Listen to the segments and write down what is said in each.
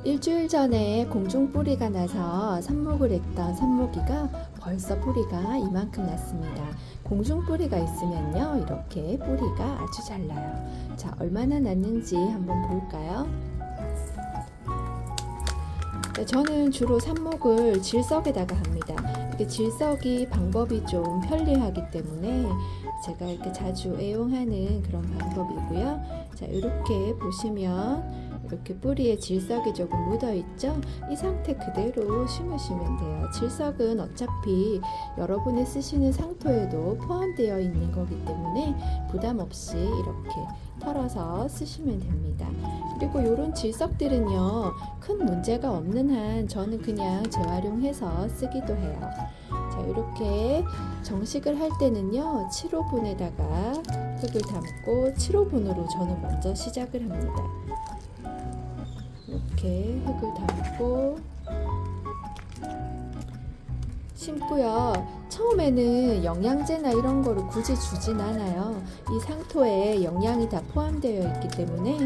일주일 전에 공중 뿌리가 나서 삽목을 했던 삽목이가 벌써 뿌리가 이만큼 났습니다. 공중 뿌리가 있으면요, 이렇게 뿌리가 아주 잘 나요. 자, 얼마나 났는지 한번 볼까요? 네, 저는 주로 삽목을 질석에다가 합니다. 이렇게 질석이 방법이 좀 편리하기 때문에 제가 이렇게 자주 애용하는 그런 방법이고요. 자, 이렇게 보시면 이렇게 뿌리에 질석이 조금 묻어 있죠? 이 상태 그대로 심으시면 돼요. 질석은 어차피 여러분이 쓰시는 상토에도 포함되어 있는 거기 때문에 부담 없이 이렇게 털어서 쓰시면 됩니다. 그리고 이런 질석들은요, 큰 문제가 없는 한 저는 그냥 재활용해서 쓰기도 해요. 자, 이렇게 정식을 할 때는요, 7호분에다가 흙을 담고 7호분으로 저는 먼저 시작을 합니다. 이렇게 흙을 담고 심고요. 처음에는 영양제나 이런 거를 굳이 주진 않아요. 이 상토에 영양이 다 포함되어 있기 때문에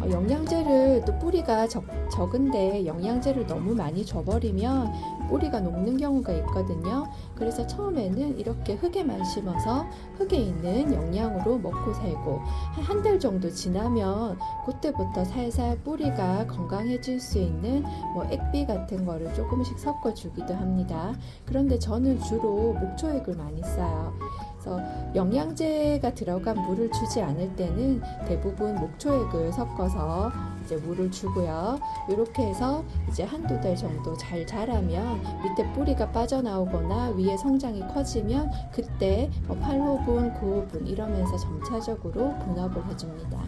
영양제를 또 뿌리가 적은데 영양제를 너무 많이 줘버리면 뿌리가 녹는 경우가 있거든요. 그래서 처음에는 이렇게 흙에만 심어서 흙에 있는 영양으로 먹고 살고 한 달 정도 지나면 그때부터 살살 뿌리가 건강해질 수 있는 액비 같은 거를 조금씩 섞어주기도 합니다. 그런데 저는 주로 목초액을 많이 써요. 그래서 영양제가 들어간 물을 주지 않을 때는 대부분 목초액을 섞어서 이제 물을 주고요. 이렇게 해서 이제 한두 달 정도 잘 자라면 밑에 뿌리가 빠져나오거나 위에 성장이 커지면 그때 8호분, 9호분 이러면서 점차적으로 분업을 해줍니다.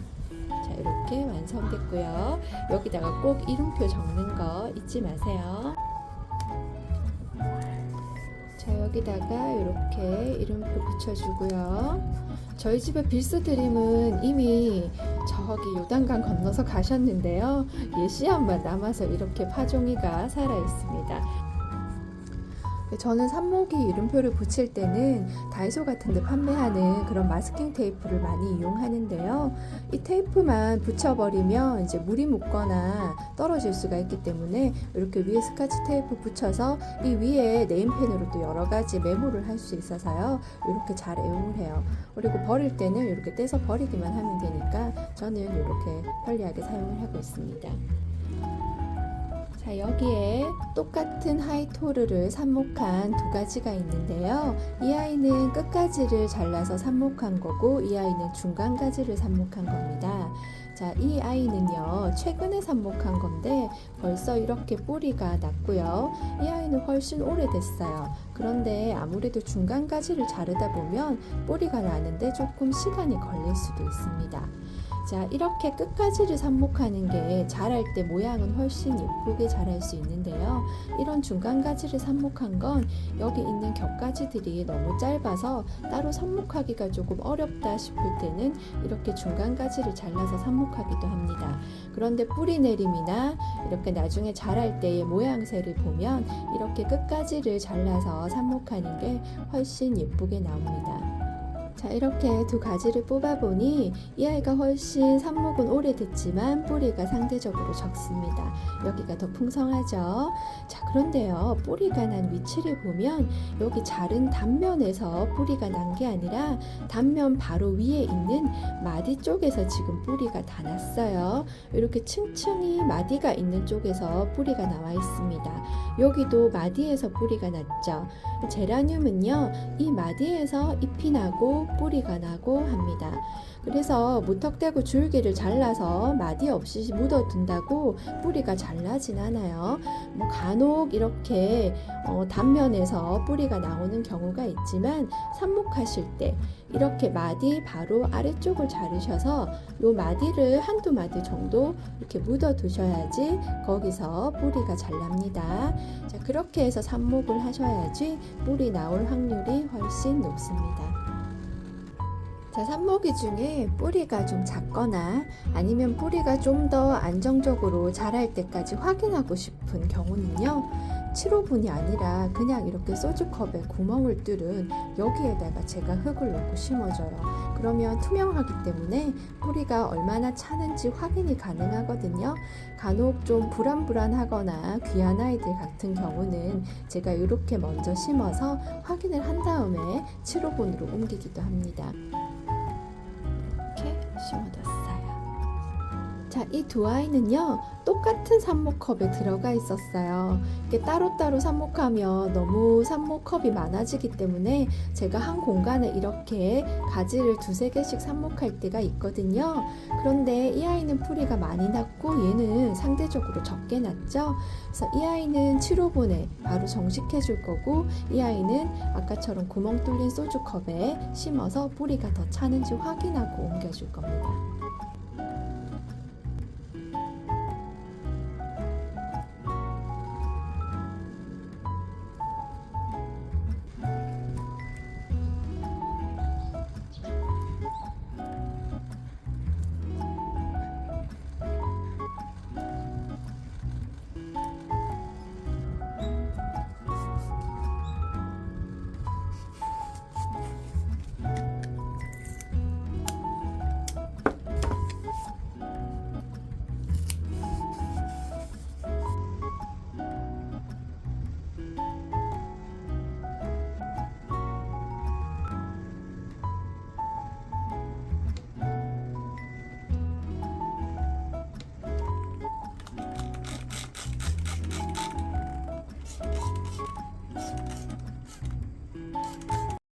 자, 이렇게 완성됐고요. 여기다가 꼭 이름표 적는 거 잊지 마세요. 자, 여기다가 이렇게 이름표 붙여주고요. 저희 집에 빌스드림은 이미 저기 요단강 건너서 가셨는데요. 씨앗만 남아서 이렇게 파종이가 살아 있습니다. 저는 삽목이 이름표를 붙일 때는 다이소 같은 데 판매하는 그런 마스킹 테이프를 많이 이용하는데요. 이 테이프만 붙여버리면 이제 물이 묻거나 떨어질 수가 있기 때문에 이렇게 위에 스카치 테이프 붙여서 이 위에 네임펜으로 또 여러 가지 메모를 할 수 있어서요. 이렇게 잘 애용을 해요. 그리고 버릴 때는 이렇게 떼서 버리기만 하면 되니까 저는 이렇게 편리하게 사용을 하고 있습니다. 자, 여기에 똑같은 하이토르를 삽목한 두 가지가 있는데요. 이 아이는 끝가지를 잘라서 삽목한 거고 이 아이는 중간가지를 삽목한 겁니다. 자, 이 아이는요, 최근에 삽목한 건데 벌써 이렇게 뿌리가 났고요. 이 아이는 훨씬 오래됐어요. 그런데 아무래도 중간가지를 자르다 보면 뿌리가 나는데 조금 시간이 걸릴 수도 있습니다. 자, 이렇게 끝가지를 삽목하는 게 자랄 때 모양은 훨씬 예쁘게 자랄 수 있는데요. 이런 중간가지를 삽목한 건 여기 있는 겹가지들이 너무 짧아서 따로 삽목하기가 조금 어렵다 싶을 때는 이렇게 중간가지를 잘라서 삽목하기도 합니다. 그런데 뿌리 내림이나 이렇게 나중에 자랄 때의 모양새를 보면 이렇게 끝가지를 잘라서 삽목하는 게 훨씬 예쁘게 나옵니다. 자, 이렇게 두 가지를 뽑아보니 이 아이가 훨씬 삽목은 오래됐지만 뿌리가 상대적으로 적습니다. 여기가 더 풍성하죠. 자, 그런데요, 뿌리가 난 위치를 보면 여기 자른 단면에서 뿌리가 난 게 아니라 단면 바로 위에 있는 마디 쪽에서 지금 뿌리가 다 났어요. 이렇게 층층이 마디가 있는 쪽에서 뿌리가 나와 있습니다. 여기도 마디에서 뿌리가 났죠. 제라늄은요, 이 마디에서 잎이 나고 뿌리가 나고 합니다. 그래서 무턱대고 줄기를 잘라서 마디 없이 묻어둔다고 뿌리가 잘 나진 않아요. 간혹 이렇게 단면에서 뿌리가 나오는 경우가 있지만 삽목하실 때 이렇게 마디 바로 아래쪽을 자르셔서 요 마디를 한두 마디 정도 이렇게 묻어 두셔야지 거기서 뿌리가 잘 납니다. 자, 그렇게 해서 삽목을 하셔야지 뿌리 나올 확률이 훨씬 높습니다. 자, 삽목이 중에 뿌리가 좀 작거나 아니면 뿌리가 좀 더 안정적으로 자랄 때까지 확인하고 싶은 경우는요, 7호분이 아니라 그냥 이렇게 소주컵에 구멍을 뚫은 여기에다가 제가 흙을 넣고 심어줘요. 그러면 투명하기 때문에 뿌리가 얼마나 차는지 확인이 가능하거든요. 간혹 좀 불안불안하거나 귀한 아이들 같은 경우는 제가 이렇게 먼저 심어서 확인을 한 다음에 7호분으로 옮기기도 합니다. 이렇게 심어뒀어요. 자, 이 두 아이는요, 똑같은 삽목컵에 들어가 있었어요. 이게 따로따로 삽목하면 너무 삽목컵이 많아지기 때문에 제가 한 공간에 이렇게 가지를 두세 개씩 삽목할 때가 있거든요. 그런데 이 아이는 뿌리가 많이 났고 얘는 상대적으로 적게 났죠. 그래서 이 아이는 7호분에 바로 정식해 줄 거고, 이 아이는 아까처럼 구멍 뚫린 소주컵에 심어서 뿌리가 더 차는지 확인하고 옮겨 줄 겁니다.